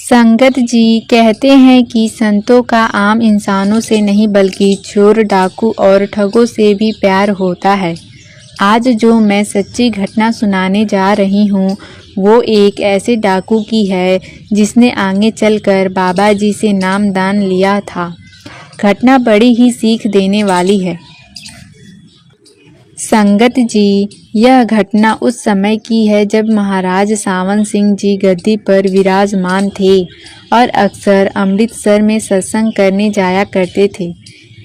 संगत जी कहते हैं कि संतों का आम इंसानों से नहीं बल्कि चोर, डाकू और ठगों से भी प्यार होता है। आज जो मैं सच्ची घटना सुनाने जा रही हूँ वो एक ऐसे डाकू की है जिसने आगे चलकर बाबा जी से नाम दान लिया था। घटना बड़ी ही सीख देने वाली है। संगत जी, यह घटना उस समय की है जब महाराज सावन सिंह जी गद्दी पर विराजमान थे और अक्सर अमृतसर में सत्संग करने जाया करते थे।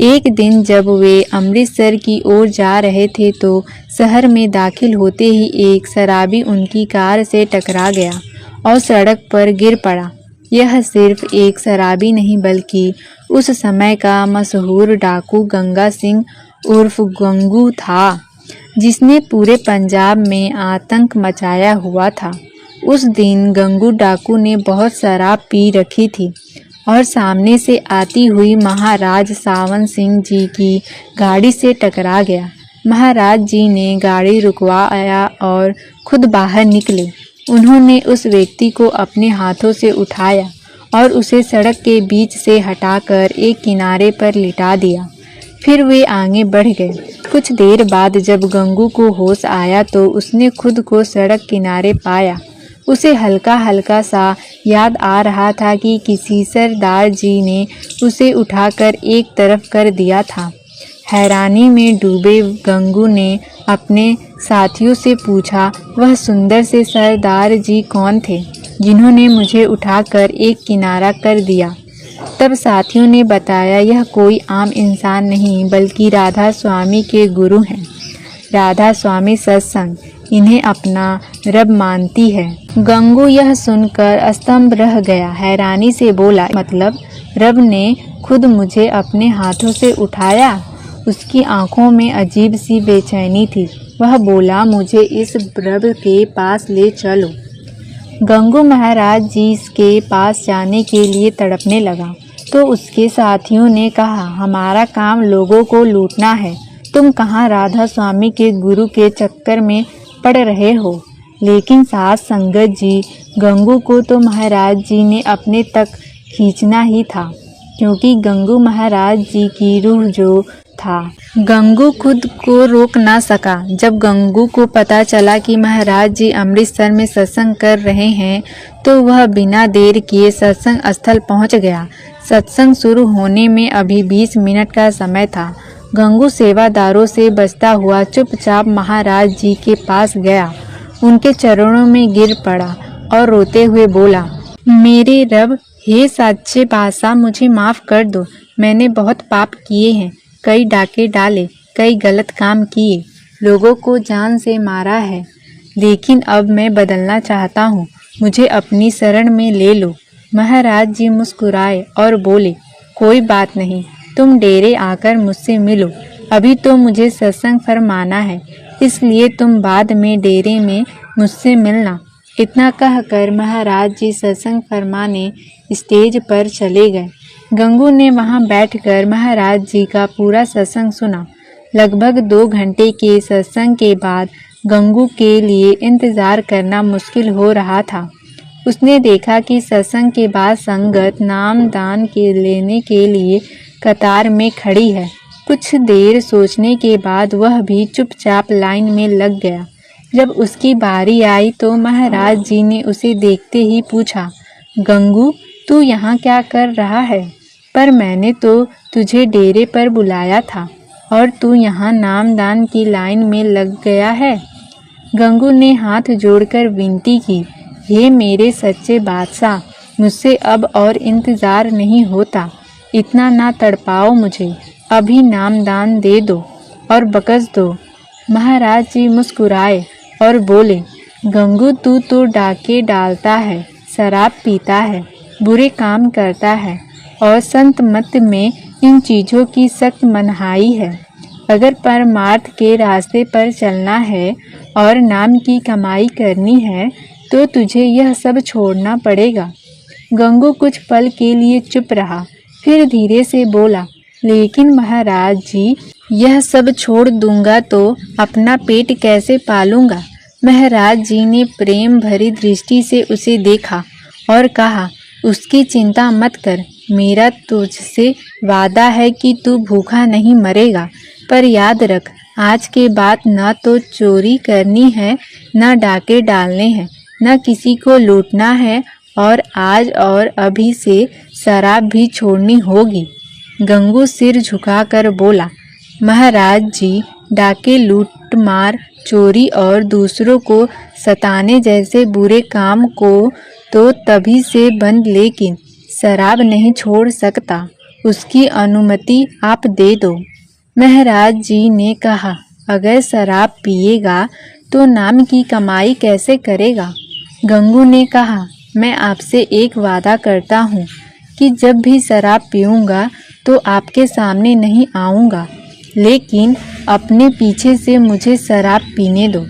एक दिन जब वे अमृतसर की ओर जा रहे थे तो शहर में दाखिल होते ही एक शराबी उनकी कार से टकरा गया और सड़क पर गिर पड़ा। यह सिर्फ एक शराबी नहीं बल्कि उस समय का मशहूर डाकू गंगा सिंह उर्फ गंगू था, जिसने पूरे पंजाब में आतंक मचाया हुआ था। उस दिन गंगू डाकू ने बहुत शराब पी रखी थी और सामने से आती हुई महाराज सावन सिंह जी की गाड़ी से टकरा गया। महाराज जी ने गाड़ी रुकवाया और खुद बाहर निकले। उन्होंने उस व्यक्ति को अपने हाथों से उठाया और उसे सड़क के बीच से हटाकर एक किनारे पर लिटा दिया। फिर वे आगे बढ़ गए। कुछ देर बाद जब गंगू को होश आया तो उसने खुद को सड़क किनारे पाया। उसे हल्का हल्का सा याद आ रहा था कि किसी सरदार जी ने उसे उठाकर एक तरफ कर दिया था। हैरानी में डूबे गंगू ने अपने साथियों से पूछा, वह सुंदर से सरदार जी कौन थे जिन्होंने मुझे उठाकर एक किनारा कर दिया? तब साथियों ने बताया, यह कोई आम इंसान नहीं बल्कि राधा स्वामी के गुरु हैं। राधा स्वामी सत्संग, इन्हें अपना रब मानती है। गंगू यह सुनकर स्तंभ रह गया। हैरानी से बोला, मतलब रब ने खुद मुझे अपने हाथों से उठाया? उसकी आंखों में अजीब सी बेचैनी थी। वह बोला, मुझे इस रब के पास ले चलो। गंगू महाराज जी के पास जाने के लिए तड़पने लगा तो उसके साथियों ने कहा, हमारा काम लोगों को लूटना है, तुम कहाँ राधा स्वामी के गुरु के चक्कर में पड़ रहे हो। लेकिन साथ संगत जी, गंगू को तो महाराज जी ने अपने तक खींचना ही था, क्योंकि गंगू महाराज जी की रूह जो था। गंगू खुद को रोक ना सका। जब गंगू को पता चला कि महाराज जी अमृतसर में सत्संग कर रहे हैं तो वह बिना देर किए सत्संग स्थल पहुंच गया। सत्संग शुरू होने में अभी 20 मिनट का समय था। गंगू सेवादारों से बचता हुआ चुपचाप महाराज जी के पास गया, उनके चरणों में गिर पड़ा और रोते हुए बोला, मेरे रब, हे सच्चे बादशाह, मुझे माफ़ कर दो। मैंने बहुत पाप किए हैं, कई डाके डाले, कई गलत काम किए, लोगों को जान से मारा है, लेकिन अब मैं बदलना चाहता हूँ, मुझे अपनी शरण में ले लो। महाराज जी मुस्कुराए और बोले, कोई बात नहीं, तुम डेरे आकर मुझसे मिलो। अभी तो मुझे सत्संग फरमाना है, इसलिए तुम बाद में डेरे में मुझसे मिलना। इतना कहकर महाराज जी सत्संग फरमाने स्टेज पर चले गए। गंगू ने वहां बैठकर महाराज जी का पूरा सत्संग सुना। लगभग 2 घंटे के सत्संग के बाद गंगू के लिए इंतजार करना मुश्किल हो रहा था। उसने देखा कि सत्संग के बाद संगत नाम दान के लेने के लिए कतार में खड़ी है। कुछ देर सोचने के बाद वह भी चुपचाप लाइन में लग गया। जब उसकी बारी आई तो महाराज जी ने उसे देखते ही पूछा, गंगू, तू यहाँ क्या कर रहा है? पर मैंने तो तुझे डेरे पर बुलाया था और तू यहाँ नामदान की लाइन में लग गया है। गंगू ने हाथ जोड़कर विनती की, हे मेरे सच्चे बादशाह, मुझसे अब और इंतज़ार नहीं होता, इतना ना तड़पाओ मुझे, अभी नामदान दे दो और बख्श दो। महाराज जी मुस्कुराए और बोले, गंगू, तू तो डाके डालता है, शराब पीता है, बुरे काम करता है और संत मत में इन चीज़ों की सख्त मनाही है। अगर परमार्थ के रास्ते पर चलना है और नाम की कमाई करनी है तो तुझे यह सब छोड़ना पड़ेगा। गंगू कुछ पल के लिए चुप रहा, फिर धीरे से बोला, लेकिन महाराज जी, यह सब छोड़ दूंगा तो अपना पेट कैसे पालूंगा? महाराज जी ने प्रेम भरी दृष्टि से उसे देखा और कहा, उसकी चिंता मत कर, मेरा तुझसे वादा है कि तू भूखा नहीं मरेगा। पर याद रख, आज के बाद न तो चोरी करनी है, न डाके डालने हैं, न किसी को लूटना है, और आज और अभी से शराब भी छोड़नी होगी। गंगू सिर झुकाकर बोला, महाराज जी, डाके, लूटमार, चोरी और दूसरों को सताने जैसे बुरे काम को तो तभी से बंद, लेकिन शराब नहीं छोड़ सकता। उसकी अनुमति आप दे दो। महाराज जी ने कहा, अगर शराब पिएगा तो नाम की कमाई कैसे करेगा? गंगू ने कहा, मैं आपसे एक वादा करता हूँ कि जब भी शराब पीऊँगा तो आपके सामने नहीं आऊँगा, लेकिन अपने पीछे से मुझे शराब पीने दो।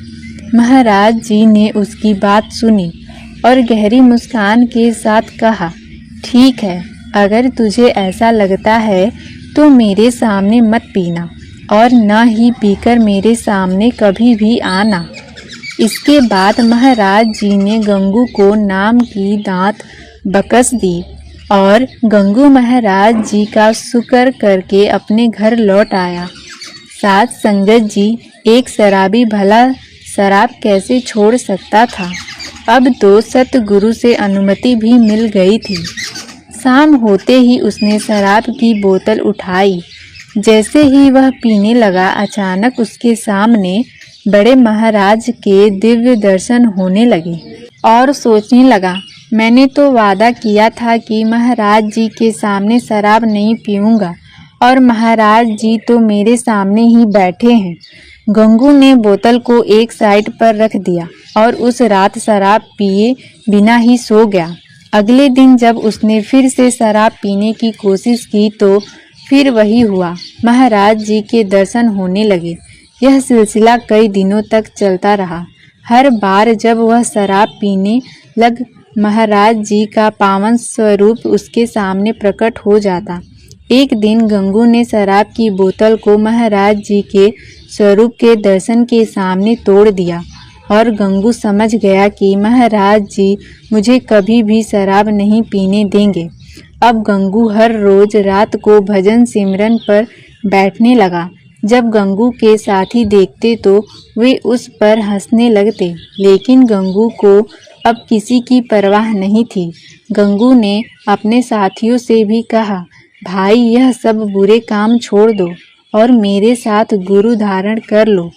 महाराज जी ने उसकी बात सुनी और गहरी मुस्कान के साथ कहा, ठीक है, अगर तुझे ऐसा लगता है तो मेरे सामने मत पीना और न ही पीकर मेरे सामने कभी भी आना। इसके बाद महाराज जी ने गंगू को नाम की दांत बकस दी और गंगू महाराज जी का शुक्र करके अपने घर लौट आया। साथ संगत जी, एक शराबी भला शराब कैसे छोड़ सकता था? अब तो सतगुरु से अनुमति भी मिल गई थी। शाम होते ही उसने शराब की बोतल उठाई। जैसे ही वह पीने लगा, अचानक उसके सामने बड़े महाराज के दिव्य दर्शन होने लगे और सोचने लगा, मैंने तो वादा किया था कि महाराज जी के सामने शराब नहीं पीऊँगा और महाराज जी तो मेरे सामने ही बैठे हैं। गंगू ने बोतल को एक साइड पर रख दिया और उस रात शराब पिए बिना ही सो गया। अगले दिन जब उसने फिर से शराब पीने की कोशिश की तो फिर वही हुआ, महाराज जी के दर्शन होने लगे। यह सिलसिला कई दिनों तक चलता रहा। हर बार जब वह शराब पीने लग, महाराज जी का पावन स्वरूप उसके सामने प्रकट हो जाता। एक दिन गंगू ने शराब की बोतल को महाराज जी के स्वरूप के दर्शन के सामने तोड़ दिया और गंगू समझ गया कि महाराज जी मुझे कभी भी शराब नहीं पीने देंगे। अब गंगू हर रोज रात को भजन सिमरन पर बैठने लगा। जब गंगू के साथी देखते तो वे उस पर हंसने लगते, लेकिन गंगू को अब किसी की परवाह नहीं थी। गंगू ने अपने साथियों से भी कहा, भाई, यह सब बुरे काम छोड़ दो और मेरे साथ गुरु धारण कर लो।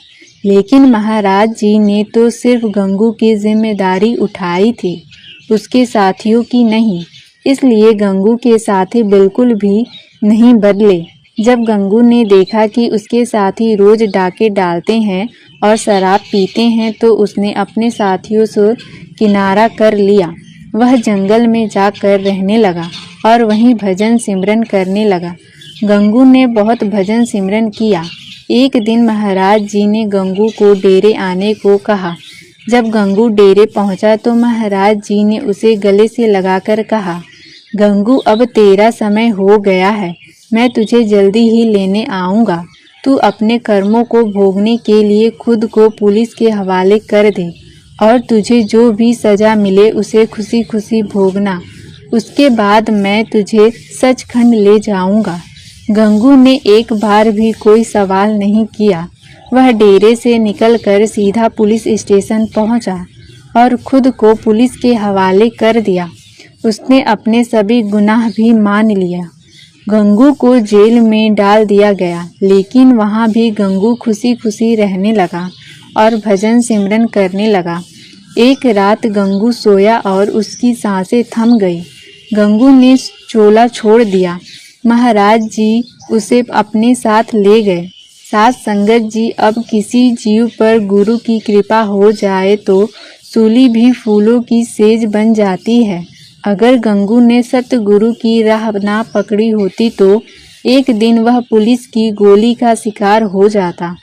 लेकिन महाराज जी ने तो सिर्फ गंगू की जिम्मेदारी उठाई थी, उसके साथियों की नहीं। इसलिए गंगू के साथी बिल्कुल भी नहीं बदले। जब गंगू ने देखा कि उसके साथी रोज डाके डालते हैं और शराब पीते हैं तो उसने अपने साथियों से किनारा कर लिया। वह जंगल में जाकर रहने लगा और वहीं भजन सिमरन करने लगा। गंगू ने बहुत भजन सिमरन किया। एक दिन महाराज जी ने गंगू को डेरे आने को कहा। जब गंगू डेरे पहुंचा तो महाराज जी ने उसे गले से लगाकर कहा, गंगू, अब तेरा समय हो गया है, मैं तुझे जल्दी ही लेने आऊँगा। तू अपने कर्मों को भोगने के लिए खुद को पुलिस के हवाले कर दे और तुझे जो भी सज़ा मिले उसे खुशी खुशी भोगना। उसके बाद मैं तुझे सचखंड ले जाऊंगा। गंगू ने एक बार भी कोई सवाल नहीं किया। वह डेरे से निकलकर सीधा पुलिस स्टेशन पहुंचा और खुद को पुलिस के हवाले कर दिया। उसने अपने सभी गुनाह भी मान लिया। गंगू को जेल में डाल दिया गया, लेकिन वहां भी गंगू खुशी खुशी रहने लगा और भजन सिमरन करने लगा। एक रात गंगू सोया और उसकी सांसें थम गई। गंगू ने चोला छोड़ दिया। महाराज जी उसे अपने साथ ले गए। साथ संगत जी, अब किसी जीव पर गुरु की कृपा हो जाए तो सूली भी फूलों की सेज बन जाती है। अगर गंगू ने सतगुरु की राह ना पकड़ी होती तो एक दिन वह पुलिस की गोली का शिकार हो जाता।